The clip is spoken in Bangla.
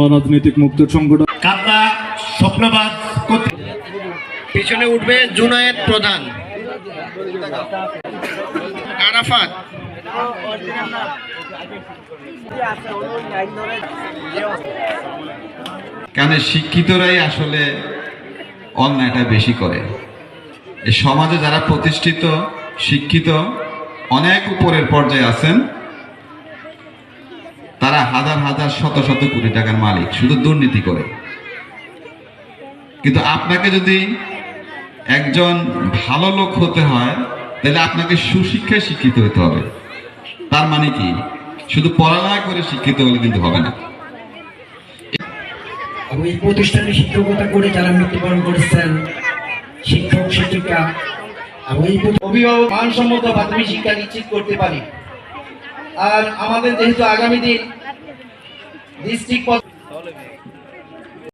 অরাজনৈতিক মুক্ত সংগঠন কাতলা স্বপ্নবাদ করতে পিছনে উঠবে জুনায়েদ প্রধান, আরাফাত, কেন শিক্ষিতরাই আসলে অন্যায়টা বেশি করে। এই সমাজে যারা প্রতিষ্ঠিত শিক্ষিত অনেক উপরের পর্যায়ে আছেন, তারা হাজার হাজার শত শত কোটি টাকার মালিক, শুধু দুর্নীতি করে। কিন্তু আপনাকে যদি একজন ভালো লোক হতে হয়, তাহলে আপনাকে সুশিক্ষায় শিক্ষিত হতে হবে। তার মানে কি শুধু পড়ালেখা করে শিক্ষিত হলে কিন্তু হবে না। এই প্রতিষ্ঠানে শিক্ষকতা করে যারা মৃত্যুবরণ করেছেন শিক্ষক শিক্ষিকা, অভিভাবক মানসম্মত প্রাথমিক শিক্ষা নিশ্চিত করতে পারি। আর আমাদের যেহেতু আগামী দিন ডিস্ট্রিক্ট